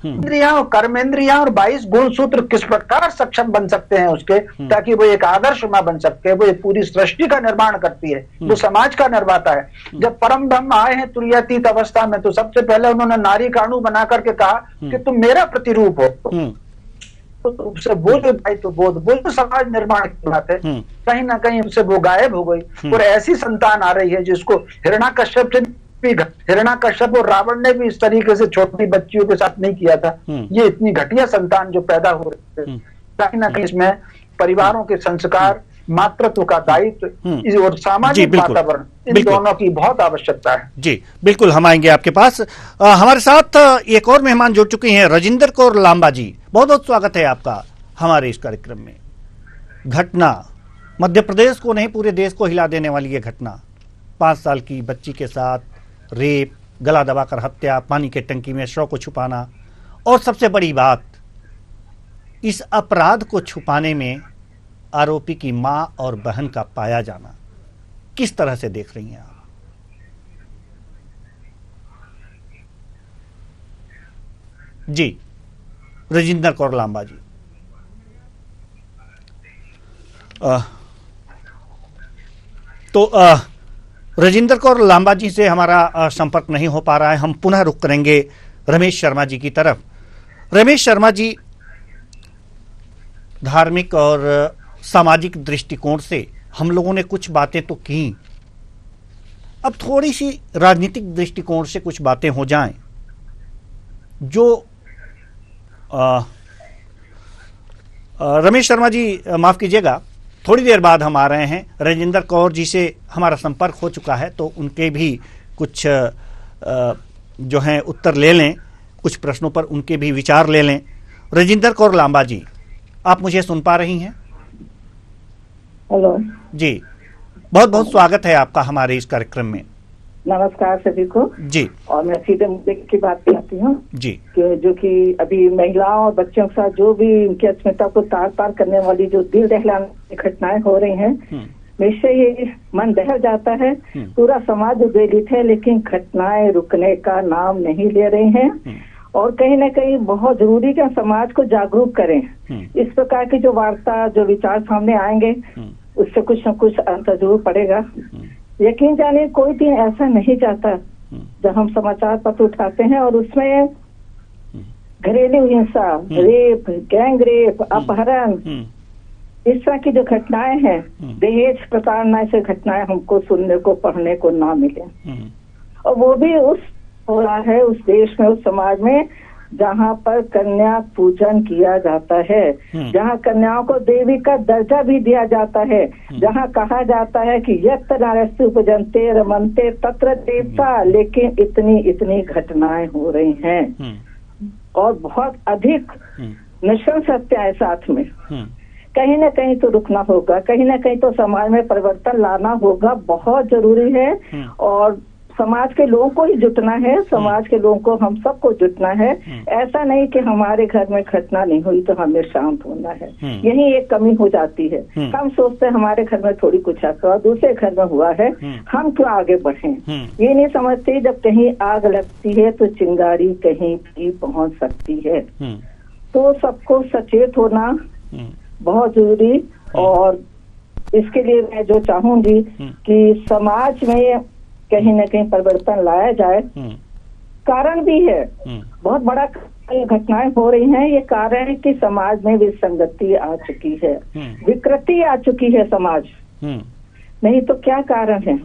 इंद्रियां और कर्मेंद्रियां और 22 गुण सूत्र किस प्रकार सक्षम बन सकते हैं उसके, ताकि वो एक आदर्श मां बन सकते, वो एक पूरी सृष्टि का निर्माण करती है, वो समाज का निर्माता है। जब परम ब्रह्म आए हैं तुरीयातीत अवस्था में तो सबसे पहले उन्होंने नारी का अणु बना करके कहा कि तुम मेरा प्रतिरूप हो। तो वो जो दायित्व बोध, वो जो समाज निर्माण की बात है, कहीं ना कहीं उससे वो गायब हो गई। और ऐसी संतान आ रही है जिसको हिरण्याकश्यप से हिरण्याकश्यप और रावण ने भी इस तरीके से छोटी बच्चियों के साथ नहीं किया था। ये इतनी घटिया संतान जो पैदा हो रही है, कहीं ना कहीं इसमें परिवारों के संस्कार, मातृत्व का दायित्व और सामाजिक वातावरण, इन दोनों की बहुत आवश्यकता है। जी बिल्कुल, हम आएंगे आपके पास। हमारे साथ एक और मेहमान जुड़ चुके हैं, राजेंद्र कौर लांबा जी। बहुत बहुत स्वागत है आपका हमारे इस कार्यक्रम में। घटना मध्य प्रदेश को नहीं पूरे देश को हिला देने वाली है घटना। 5 साल की बच्ची के साथ रेप, गला दबाकर हत्या, पानी के टंकी में शव को छुपाना, और सबसे बड़ी बात, इस अपराध को छुपाने में आरोपी की मां और बहन का पाया जाना। किस तरह से देख रही हैं आप? जी राजेंद्र कौर लांबा जी। राजेंद्र कौर लांबा जी से हमारा संपर्क नहीं हो पा रहा है। हम पुनः रुख करेंगे रमेश शर्मा जी की तरफ। रमेश शर्मा जी, धार्मिक और सामाजिक दृष्टिकोण से हम लोगों ने कुछ बातें तो की, अब थोड़ी सी राजनीतिक दृष्टिकोण से कुछ बातें हो जाएं जो रमेश शर्मा जी माफ कीजिएगा, थोड़ी देर बाद हम आ रहे हैं। राजेंद्र कौर जी से हमारा संपर्क हो चुका है तो उनके भी कुछ जो हैं उत्तर ले लें, कुछ प्रश्नों पर उनके भी विचार ले लें। राजेंद्र कौर लांबा जी, आप मुझे सुन पा रही हैं? हेलो जी, बहुत बहुत स्वागत है आपका हमारे इस कार्यक्रम में। नमस्कार सभी को जी। और मैं सीधे मुद्दे की बात करती हूँ जी, जो कि अभी महिलाओं और बच्चों के साथ जो भी उनकी अस्मिता को तार पार करने वाली जो दिल दहलाने घटनाएं हो रही हैं, निश्चय ये मन दहल जाता है। पूरा समाज उद्वेलित है लेकिन घटनाएं रुकने का नाम नहीं ले रही हैं। और कहीं ना कहीं बहुत जरूरी है समाज को जागरूक करें। इस प्रकार की जो वार्ता, जो विचार सामने आएंगे उससे कुछ न कुछ अंतर जरूर पड़ेगा। यकीन जानिए कोई दिन ऐसा नहीं जाता जब हम समाचार पत्र उठाते हैं और उसमें घरेलू हिंसा, रेप, गैंग रेप, अपहरण, इस तरह की जो घटनाएं हैं, दहेज प्रताड़ना से घटनाएं हमको सुनने को, पढ़ने को ना मिले। और वो भी उस हो रहा है उस देश में, उस समाज में जहाँ पर कन्या पूजन किया जाता है, जहाँ कन्याओं को देवी का दर्जा भी दिया जाता है, जहाँ कहा जाता है कि यत्र नारस्ति उपजनते रमनते तत्र देवता, लेकिन इतनी इतनी घटनाएं हो रही हैं और बहुत अधिक निश्चल सत्य है साथ में। कहीं ना कहीं तो रुकना होगा, कहीं ना कहीं तो समाज में परिवर्तन लाना होगा, बहुत जरूरी है। और समाज के लोगों को ही जुटना है, समाज के लोगों को, हम सबको जुटना है। ऐसा नहीं कि हमारे घर में घटना नहीं हुई तो हमें शांत होना है, यही एक कमी हो जाती है। हम सोचते हैं हमारे घर में थोड़ी कुछ ऐसा दूसरे घर में हुआ है, हम क्यों आगे बढ़ें। ये नहीं समझते जब कहीं आग लगती है तो चिंगारी कहीं भी पहुंच सकती है। तो सबको सचेत होना बहुत जरूरी। और इसके लिए मैं जो चाहूंगी कि समाज में कहीं न कहीं परिवर्तन लाया जाए। कारण भी है, बहुत बड़ा घटनाएं हो रही हैं, ये कारण है कि समाज में विसंगति आ चुकी है, विकृति आ चुकी है समाज। नहीं तो क्या कारण है?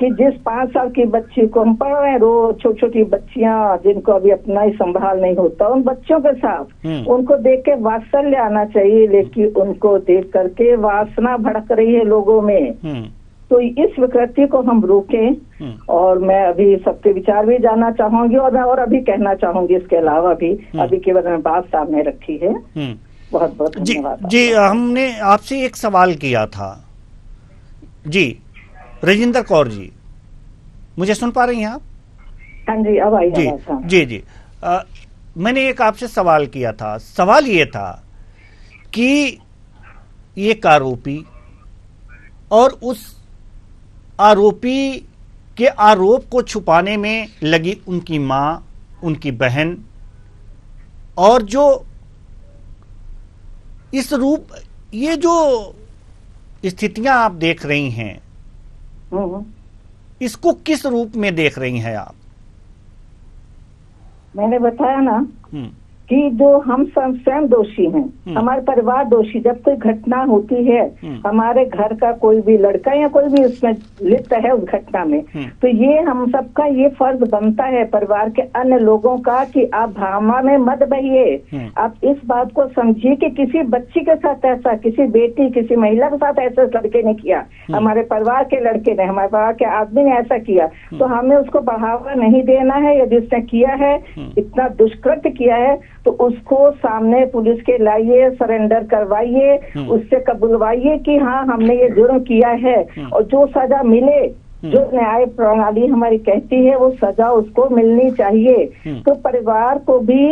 कि जिस 5 साल की बच्ची को हम पढ़ रहे हैं, रोज छोटी छोटी बच्चियां जिनको अभी अपना ही संभाल नहीं होता, उन बच्चों के साथ उनको देख के वात्सल्य आना चाहिए, लेकिन उनको देख करके वासना भड़क रही है लोगों में। तो इस विकृति को हम रोकें। और मैं अभी सबके विचार भी जानना चाहूंगी और मैं और अभी कहना चाहूंगी इसके अलावा भी, अभी केवल मैं बात सामने रखी है। बहुत बहुत धन्यवाद। जी, हमने आपसे एक सवाल किया था जी, रजिंदर कौर जी, मुझे सुन पा रही हैं आप? हाँ जी, अब आई जी जी जी। मैंने एक आपसे सवाल किया था, सवाल ये था कि एक आरोपी और उस आरोपी के आरोप को छुपाने में लगी उनकी मां, उनकी बहन, और जो इस रूप, ये जो स्थितियां आप देख रही हैं, इसको किस रूप में देख रही हैं आप? मैंने बताया ना कि जो हम स्वयं दोषी हैं, हमारे परिवार दोषी। जब कोई घटना होती है, हमारे घर का कोई भी लड़का या कोई भी उसमें लिप्त है उस घटना में, तो ये हम सबका ये फर्ज बनता है परिवार के अन्य लोगों का कि आप भावना में मत बहिए। आप इस बात को समझिए कि किसी बच्ची के साथ ऐसा, किसी बेटी, किसी महिला के साथ ऐसा लड़के ने किया, हमारे परिवार के लड़के ने, हमारे परिवार के आदमी ने ऐसा किया, तो हमें उसको बढ़ावा नहीं देना है। यदि उसने किया है, इतना दुष्कृत्य किया है, तो उसको सामने पुलिस के लाइए, सरेंडर करवाइए, उससे कबूलवाइए कि हाँ हमने ये जुर्म किया है, और जो सजा मिले, जो न्याय प्रणाली हमारी कहती है, वो सजा उसको मिलनी चाहिए। तो परिवार को भी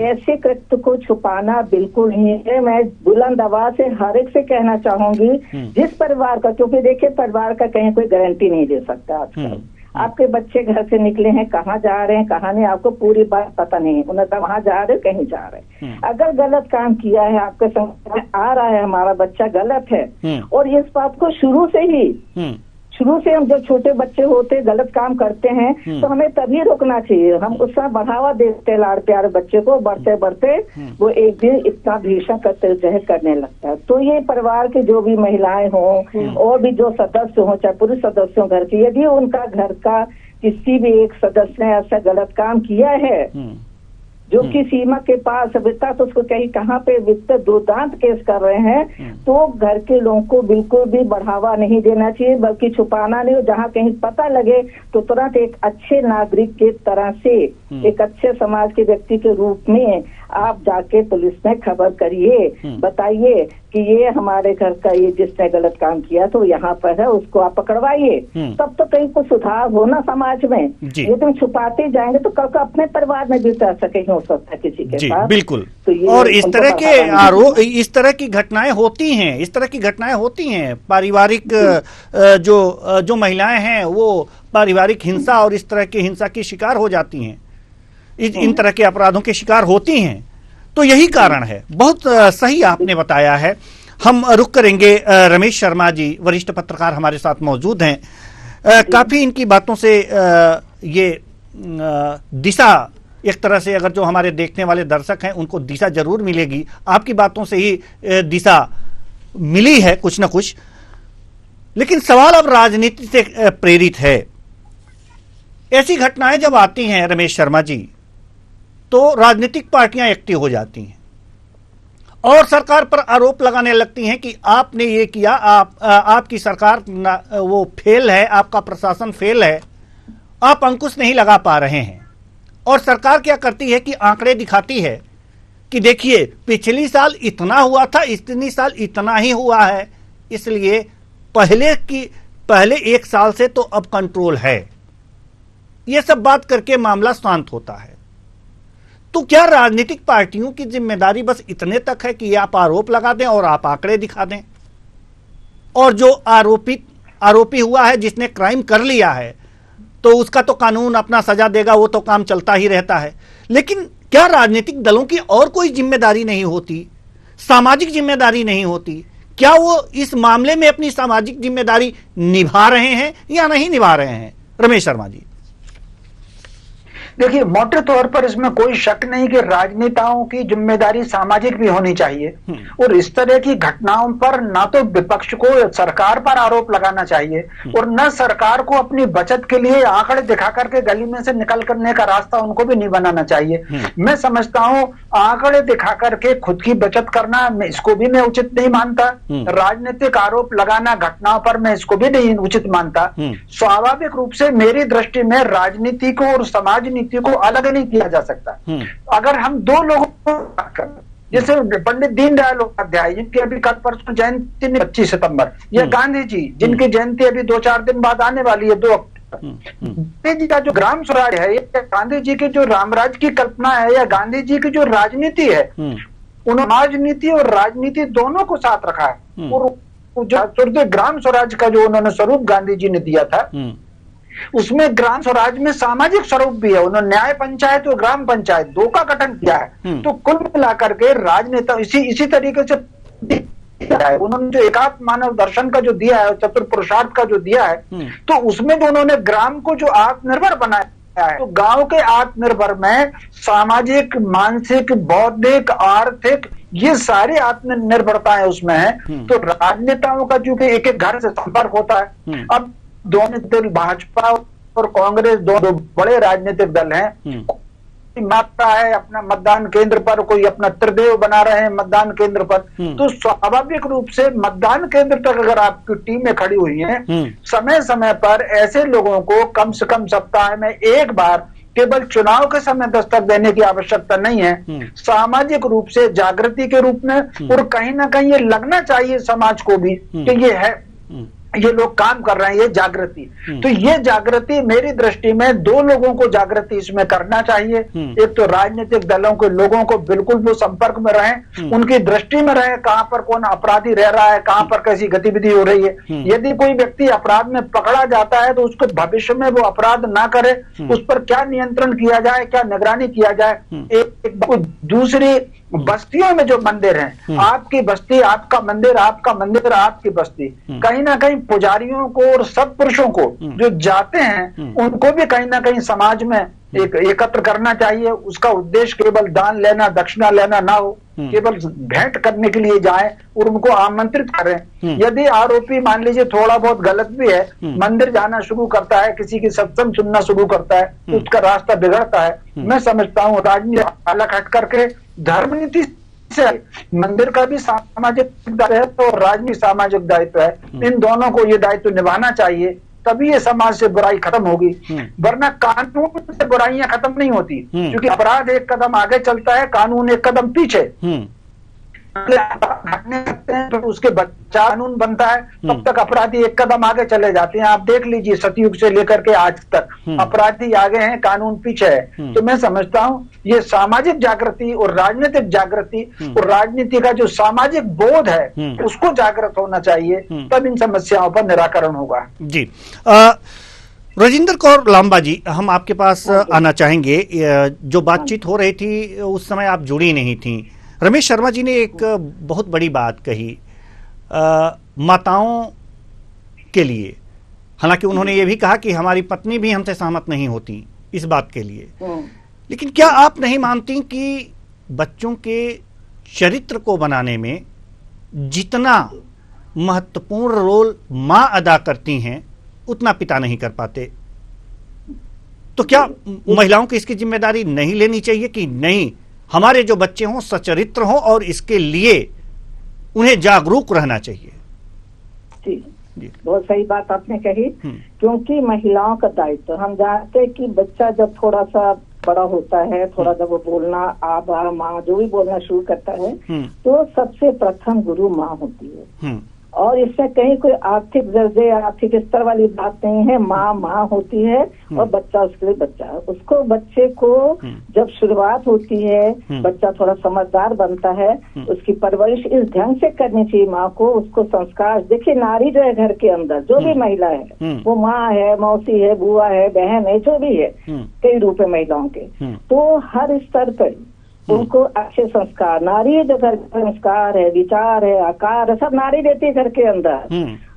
ऐसे कृत्य को छुपाना बिल्कुल नहीं है। मैं बुलंद आवाज से हर एक से कहना चाहूंगी, जिस परिवार का, क्योंकि देखिए परिवार का कहीं कोई गारंटी नहीं दे सकता आजकल। आपके बच्चे घर से निकले हैं, कहाँ जा रहे हैं, कहाँ नहीं, आपको पूरी बात पता नहीं है, उन्हें वहां जा रहे कहीं जा रहे हैं। अगर गलत काम किया है, आपके समझ आ रहा है हमारा बच्चा गलत है, और इस बात को शुरू से हम जब छोटे बच्चे होते गलत काम करते हैं, तो हमें तभी रोकना चाहिए। हम उसका बढ़ावा देते लाड़ प्यार बच्चे को, बढ़ते बढ़ते वो एक दिन इतना भीषण जहर करने लगता है। तो ये परिवार के जो भी महिलाएं हों और भी जो सदस्य हों, चाहे पुरुष सदस्यों घर के, यदि उनका घर का किसी भी एक सदस्य ने ऐसा गलत काम किया है जो कि सीमा के पास वित्ता, तो उसको कहीं कहाँ पे वित्त दुर्दांत केस कर रहे हैं, तो घर के लोगों को बिल्कुल भी बढ़ावा नहीं देना चाहिए, बल्कि छुपाना नहीं। जहाँ कहीं पता लगे तो तुरंत एक अच्छे नागरिक के तरह से, एक अच्छे समाज के व्यक्ति के रूप में आप जाके पुलिस में खबर करिए, बताइए कि ये हमारे घर का ये जिसने गलत काम किया तो यहाँ पर है, उसको आप पकड़वाइए। तब तो कहीं कुछ सुधार हो ना समाज में। ये तुम छुपाते जाएंगे तो कल को अपने परिवार में भी तो ऐसा कहीं हो सकता है किसी के साथ। बिल्कुल। तो ये और इस तरह के आरोप, इस तरह की घटनाएं होती हैं, इस तरह की घटनाएं होती हैं। पारिवारिक जो महिलाएं हैं वो पारिवारिक हिंसा और इस तरह की हिंसा की शिकार हो जाती हैं, इन तरह के अपराधों के शिकार होती हैं। तो यही कारण है। बहुत सही आपने बताया है। हम रुक करेंगे। रमेश शर्मा जी, वरिष्ठ पत्रकार हमारे साथ मौजूद हैं। काफी इनकी बातों से ये दिशा, एक तरह से अगर जो हमारे देखने वाले दर्शक हैं उनको दिशा जरूर मिलेगी। आपकी बातों से ही दिशा मिली है कुछ ना कुछ। लेकिन सवाल अब राजनीति से प्रेरित है। ऐसी घटनाएं जब आती हैं रमेश शर्मा जी, तो राजनीतिक पार्टियां एक्टिव हो जाती हैं और सरकार पर आरोप लगाने लगती हैं कि आपने ये किया, आपकी सरकार वो फेल है, आपका प्रशासन फेल है, आप अंकुश नहीं लगा पा रहे हैं। और सरकार क्या करती है कि आंकड़े दिखाती है कि देखिए पिछली साल इतना हुआ था, इतनी साल इतना ही हुआ है, इसलिए पहले एक साल से तो अब कंट्रोल है। ये सब बात करके मामला शांत होता है। तो क्या राजनीतिक पार्टियों की जिम्मेदारी बस इतने तक है कि आप आरोप लगा दें और आप आंकड़े दिखा दें, और जो आरोपी हुआ है, जिसने क्राइम कर लिया है, तो उसका तो कानून अपना सजा देगा, वो तो काम चलता ही रहता है। लेकिन क्या राजनीतिक दलों की और कोई जिम्मेदारी नहीं होती, सामाजिक जिम्मेदारी नहीं होती? क्या वो इस मामले में अपनी सामाजिक जिम्मेदारी निभा रहे हैं या नहीं निभा रहे हैं? रमेश शर्मा जी। देखिए, मोटे तौर पर इसमें कोई शक नहीं कि राजनेताओं की जिम्मेदारी सामाजिक भी होनी चाहिए और इस तरह की घटनाओं पर ना तो विपक्ष को सरकार पर आरोप लगाना चाहिए और न सरकार को अपनी बचत के लिए आंकड़े दिखा करके गली में से निकल करने का रास्ता उनको भी नहीं बनाना चाहिए। मैं समझता हूं आंकड़े दिखा करके खुद की बचत करना इसको भी मैं उचित नहीं मानता, राजनीतिक आरोप लगाना घटनाओं पर मैं इसको भी नहीं उचित मानता। स्वाभाविक रूप से मेरी दृष्टि में राजनीति को और समाज नीति को अलग नहीं किया जा सकता। अगर हम दो लोगों को, जैसे पंडित दीनदयाल उपाध्याय जिनकी अभी कल परसों जयंती 25 सितंबर, या गांधी जी जिनकी जयंती अभी 2-4 दिन बाद आने वाली है 2 अक्टूबर। गांधी जी का जो ग्राम स्वराज है, या गांधी जी की जो रामराज की कल्पना है, या गांधी जी की जो राजनीति है, उन्होंने राजनीति और राजनीति दोनों को साथ रखा है। और जो ग्राम स्वराज का जो उन्होंने स्वरूप गांधी जी ने दिया था, उसमें ग्राम स्वराज में सामाजिक स्वरूप भी है। उन्होंने न्याय पंचायत और ग्राम पंचायत 2 का गठन किया है। तो कुल मिलाकर के राजनेता इसी तरीके से उन्होंने जो एकात्म मानव दर्शन का जो दिया है, चतुर पुरुषार्थ का जो दिया है, तो उसमें जो उन्होंने ग्राम को जो आत्मनिर्भर बनाया है, तो गांव के आत्मनिर्भर में सामाजिक, मानसिक, बौद्धिक, आर्थिक, ये सारी आत्मनिर्भरताएं उसमें है। तो राजनेताओं का जो एक एक घर से संपर्क होता है। अब दोनों दल भाजपा और कांग्रेस दो बड़े राजनीतिक दल हैं, मापता है अपना मतदान केंद्र पर, कोई अपना त्रिदेव बना रहे हैं मतदान केंद्र पर। तो स्वाभाविक रूप से मतदान केंद्र तक अगर आपकी टीमें खड़ी हुई हैं, समय समय पर ऐसे लोगों को कम से कम सप्ताह में एक बार, केवल चुनाव के समय दस्तक देने की आवश्यकता नहीं है, सामाजिक रूप से जागृति के रूप में, और कहीं ना कहीं ये लगना चाहिए समाज को भी कि ये है, ये लोग काम कर रहे हैं, ये जागृति। तो ये जागृति मेरी दृष्टि में 2 लोगों को जागृति इसमें करना चाहिए। एक तो राजनीतिक दलों के लोगों को बिल्कुल वो संपर्क में रहें, उनकी दृष्टि में रहे कहां पर कौन अपराधी रह रहा है, कहां पर कैसी गतिविधि हो रही है। यदि कोई व्यक्ति अपराध में पकड़ा जाता है तो उसको भविष्य में वो अपराध ना करे, उस पर क्या नियंत्रण किया जाए, क्या निगरानी किया जाए। दूसरी, बस्तियों में जो मंदिर हैं, आपकी बस्ती आपका मंदिर, आपका मंदिर आपकी बस्ती, कहीं ना कहीं पुजारियों को और सत्पुरुषों को जो जाते हैं उनको भी कहीं ना कहीं समाज में एकत्र करना चाहिए। उसका उद्देश्य केवल दान लेना, दक्षिणा लेना ना हो, केवल भेंट करने के लिए जाएं और उनको आमंत्रित करें। यदि आरोपी मान लीजिए थोड़ा बहुत गलत भी है, मंदिर जाना शुरू करता है, किसी की सत्संग सुनना शुरू करता है, तो उसका रास्ता बिगड़ता है। मैं समझता हूँ राजनीति अलग हट करके धर्म नीति से, मंदिर का भी सामाजिक दायित्व और राजनीतिक सामाजिक दायित्व है, इन दोनों को ये दायित्व निभाना चाहिए, तभी ये समाज से बुराई खत्म होगी। वरना कानून से बुराइयां खत्म नहीं होती, क्योंकि अपराध एक कदम आगे चलता है, कानून एक कदम पीछे। तो उसके बच्चा कानून बनता है, तब तक अपराधी एक कदम आगे चले जाते हैं। आप देख लीजिए सतयुग से लेकर के आज तक अपराधी आगे हैं, कानून पीछे है। तो मैं समझता हूँ ये सामाजिक जागृति और राजनीतिक जागृति और राजनीति का जो सामाजिक बोध है उसको जागृत होना चाहिए, तब इन समस्याओं पर निराकरण होगा। जी, राजेंद्र कौर लांबा जी, हम आपके पास आना चाहेंगे। जो बातचीत हो रही थी उस समय आप जुड़ी नहीं थी। रमेश शर्मा जी ने एक बहुत बड़ी बात कही माताओं के लिए, हालांकि उन्होंने ये भी कहा कि हमारी पत्नी भी हमसे सहमत नहीं होती इस बात के लिए, लेकिन क्या आप नहीं मानती कि बच्चों के चरित्र को बनाने में जितना महत्वपूर्ण रोल मां अदा करती हैं उतना पिता नहीं कर पाते? तो क्या महिलाओं की इसकी जिम्मेदारी नहीं लेनी चाहिए कि नहीं, हमारे जो बच्चे हों सचरित्र हों और इसके लिए उन्हें जागरूक रहना चाहिए? जी, बहुत सही बात आपने कही, क्योंकि महिलाओं का दायित्व, हम जानते हैं कि बच्चा जब थोड़ा सा बड़ा होता है, थोड़ा जब वो बोलना आबा माँ जो भी बोलना शुरू करता है, तो सबसे प्रथम गुरु माँ होती है। और इसमें कहीं कोई आर्थिक दर्जे या आर्थिक स्तर वाली बात नहीं है। माँ होती है और बच्चा उसके लिए बच्चा है। उसको बच्चे को जब शुरुआत होती है, बच्चा थोड़ा समझदार बनता है, उसकी परवरिश इस ढंग से करनी चाहिए माँ को, उसको संस्कार। देखिए नारी जो है घर के अंदर, जो भी महिला है, वो माँ है, मौसी है, बुआ है, बहन है, जो भी है, कई रूप है महिलाओं के। तो हर स्तर पर उनको अच्छे संस्कार, नारी जो घर का संस्कार है, विचार है, आकार है, सब नारी देती है घर के अंदर।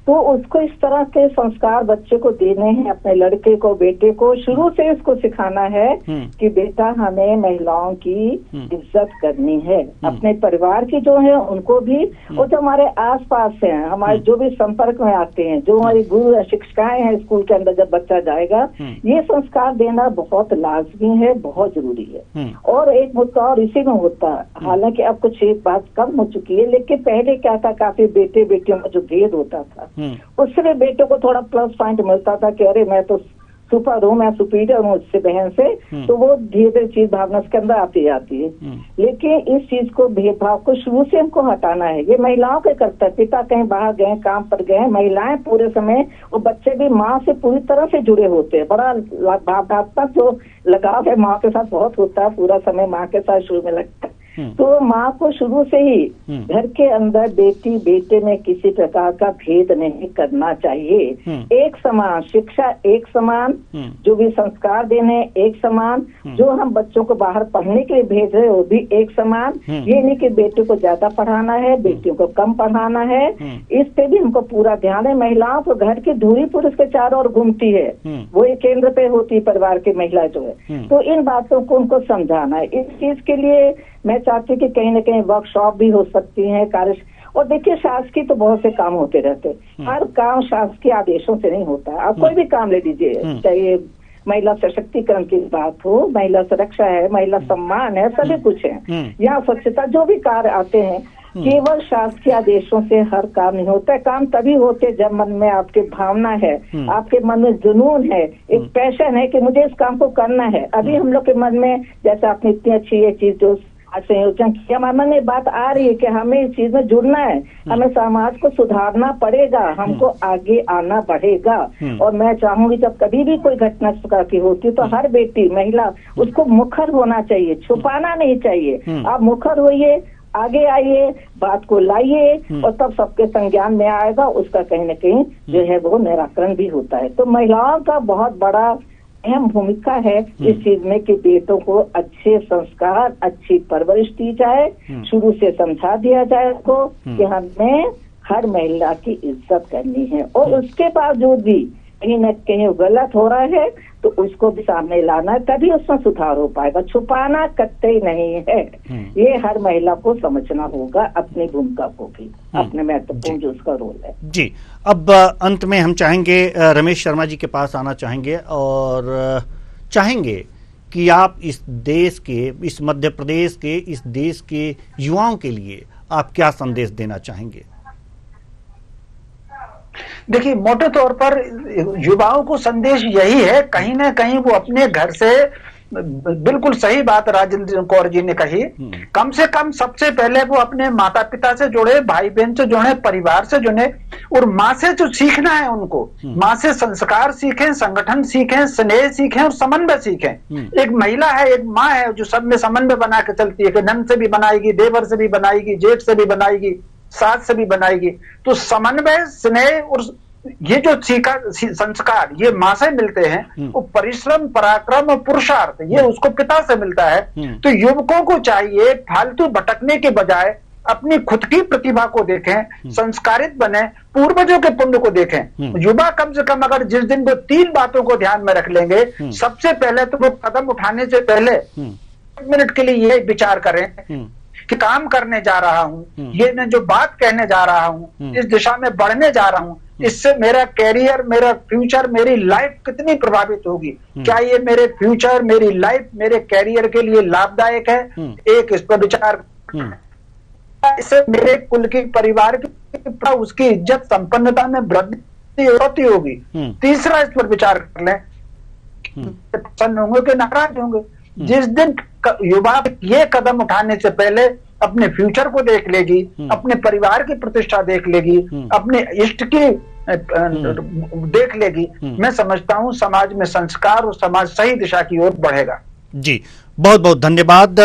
तो उसको इस तरह के संस्कार बच्चे को देने हैं, अपने लड़के को बेटे को शुरू से इसको सिखाना है कि बेटा हमें महिलाओं की इज्जत करनी है, अपने परिवार की जो है उनको भी, और जो हमारे आसपास हैं, हमारे जो भी संपर्क में आते हैं, जो हमारी गुरु शिक्षिकाएं हैं स्कूल के अंदर जब बच्चा जाएगा, ये संस्कार देना बहुत लाजमी है, बहुत जरूरी है। और एक मुद्दा और इसी में होता है, हालांकि अब कुछ एक बात कम हो चुकी है, लेकिन पहले क्या था, काफी बेटे बेटियों में जो भेद होता था उससे बेटे को थोड़ा प्लस पॉइंट मिलता था कि अरे मैं तो सुपर हूँ, मैं सुपीरियर हूँ उससे बहन से, तो वो धीरे धीरे चीज भावना उसके अंदर आती जाती है। लेकिन इस चीज को, भेदभाव को शुरू से हमको हटाना है। ये महिलाओं के कर्तव्य, पिता कहीं बाहर गए, काम पर गए, महिलाएं पूरे समय, वो बच्चे भी माँ से पूरी तरह से जुड़े होते हैं, बड़ा भावनात्मक जो लगाव है माँ के साथ बहुत होता है, पूरा समय माँ के साथ शुरू में लगता है। तो माँ को शुरू से ही घर के अंदर बेटी बेटे में किसी प्रकार का भेद नहीं करना चाहिए। एक समान शिक्षा, एक समान जो भी संस्कार देने एक समान, जो हम बच्चों को बाहर पढ़ने के लिए भेज रहे हो भी एक समान। ये नहीं कि बेटे को ज्यादा पढ़ाना है, बेटियों को कम पढ़ाना है, इस पे भी हमको पूरा ध्यान है। महिलाओं को घर की धुरी पुरुष के चारों ओर घूमती है, वो एक केंद्र पे होती है परिवार की महिला जो है, तो इन बातों को उनको समझाना है। इस चीज के लिए मैं चाहती हूँ कि कहीं न कहीं वर्कशॉप भी हो सकती है, कार्य। और देखिए शासकीय तो बहुत से काम होते रहते, हर काम शासकीय आदेशों से नहीं होता है। आप कोई भी काम ले लीजिए, चाहे महिला सशक्तिकरण की बात हो, महिला सुरक्षा है, महिला सम्मान है, सभी कुछ है, यहाँ स्वच्छता, जो भी कार्य आते हैं, केवल शासकीय आदेशों से हर काम नहीं होता है। काम तभी होते जब मन में आपके भावना है, आपके मन में जुनून है, एक पैशन है कि मुझे इस काम को करना है। अभी हम लोग के मन में, जैसे आपने इतनी अच्छी ये चीज जो संयोजन किया, हमारे मन में बात आ रही है कि हमें इस चीज में जुड़ना है, हमें समाज को सुधारना पड़ेगा, हमको आगे आना बढ़ेगा। और मैं चाहूंगी जब कभी भी कोई घटना इस प्रकार की होती है तो हर बेटी महिला उसको मुखर होना चाहिए, छुपाना नहीं चाहिए। आप मुखर होइए, आगे आइए, बात को लाइए, और तब सबके संज्ञान में आएगा, उसका कहीं न कहीं जो है वो निराकरण भी होता है। तो महिलाओं का बहुत बड़ा अहम भूमिका है इस चीज में कि बेटों को अच्छे संस्कार, अच्छी परवरिश दी जाए, शुरू से समझा दिया जाए उसको कि हमें हर महिला की इज्जत करनी है, और उसके बावजूद भी कहीं न कहीं गलत हो रहा है तो उसको भी सामने लाना है, तभी उसमें सुधार हो पाएगा। छुपाना कतई नहीं है, ये हर महिला को समझना होगा, अपनी भूमिका को भी, अपने महत्वपूर्ण जो उसका रोल है। जी, अब अंत में हम चाहेंगे रमेश शर्मा जी के पास आना चाहेंगे और चाहेंगे कि आप इस देश के, इस मध्य प्रदेश के, इस देश के युवाओं के लिए आप क्या संदेश देना चाहेंगे? देखिए, मोटे तौर पर युवाओं को संदेश यही है, कहीं ना कहीं वो अपने घर से, बिल्कुल सही बात राजेंद्र कौर जी ने कही, कम से कम सबसे पहले वो अपने माता पिता से जुड़े, भाई बहन से जुड़े, परिवार से जुड़े, और माँ से जो सीखना है उनको, माँ से संस्कार सीखें, संगठन सीखें, स्नेह सीखें और समन्वय सीखें। एक महिला है, एक माँ है जो सब में समन्वय बना के चलती है, कि नंद से भी बनाएगी, देवर से भी बनाएगी, जेठ से भी बनाएगी, सास से भी बनाएगी। तो समन्वय, स्नेह और ये जो संस्कार ये माँ से मिलते हैं, वो परिश्रम, पराक्रम और पुरुषार्थ ये उसको पिता से मिलता है। तो युवकों को चाहिए फालतू भटकने के बजाय अपनी खुद की प्रतिभा को देखें, संस्कारित बने, पूर्वजों के पुण्य को देखें। युवा कम से कम अगर जिस दिन वो 3 बातों को ध्यान में रख लेंगे, सबसे पहले तो वो कदम उठाने से पहले 1 मिनट के लिए ये विचार करें कि काम करने जा रहा हूँ, ये मैं जो बात कहने जा रहा हूँ, इस दिशा में बढ़ने जा रहा हूँ, इससे मेरा कैरियर, मेरा फ्यूचर, मेरी लाइफ कितनी प्रभावित होगी, क्या ये मेरे फ्यूचर, मेरी लाइफ, मेरे कैरियर के लिए लाभदायक है? एक, इस पर विचार, इससे मेरे कुल की, परिवार की, उसकी इज्जत संपन्नता में वृद्धि होगी। तीसरा, इस पर विचार कर लें, प्रसन्न होंगे कि नाराज होंगे। जिस दिन युवा ये कदम उठाने से पहले अपने फ्यूचर को देख लेगी, अपने परिवार की प्रतिष्ठा देख लेगी, अपने इष्ट की देख लेगी, मैं समझता हूं समाज में संस्कार और समाज सही दिशा की ओर बढ़ेगा। जी, बहुत बहुत धन्यवाद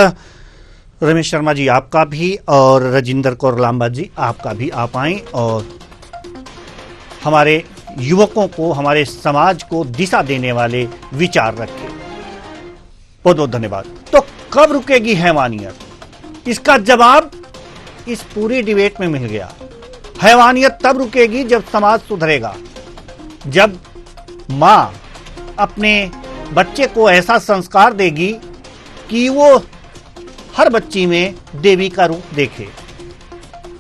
रमेश शर्मा जी, आपका भी, और राजेंद्र कौर लांबा जी आपका भी। आप आए और हमारे युवकों को, हमारे समाज को दिशा देने वाले विचार रखे। बहुत बहुत धन्यवाद। तो कब रुकेगी हैवानियत? इसका जवाब इस पूरी डिबेट में मिल गया। हैवानियत तब रुकेगी जब समाज सुधरेगा, जब मां अपने बच्चे को ऐसा संस्कार देगी कि वो हर बच्ची में देवी का रूप देखे,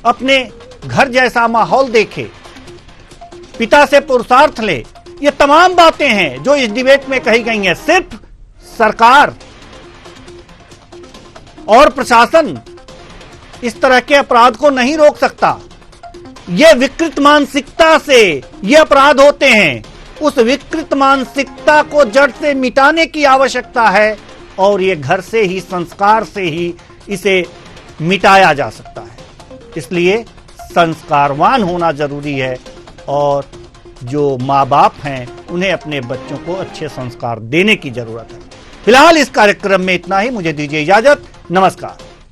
अपने घर जैसा माहौल देखे, पिता से पुरुषार्थ ले। ये तमाम बातें हैं जो इस डिबेट में कही गई हैं। सिर्फ सरकार और प्रशासन इस तरह के अपराध को नहीं रोक सकता। ये विकृत मानसिकता से ये अपराध होते हैं। उस विकृत मानसिकता को जड़ से मिटाने की आवश्यकता है और ये घर से ही, संस्कार से ही इसे मिटाया जा सकता है। इसलिए संस्कारवान होना जरूरी है और जो माँ बाप हैं उन्हें अपने बच्चों को अच्छे संस्कार देने की जरूरत है। फिलहाल इस कार्यक्रम में इतना ही। मुझे दीजिए इजाजत। नमस्कार।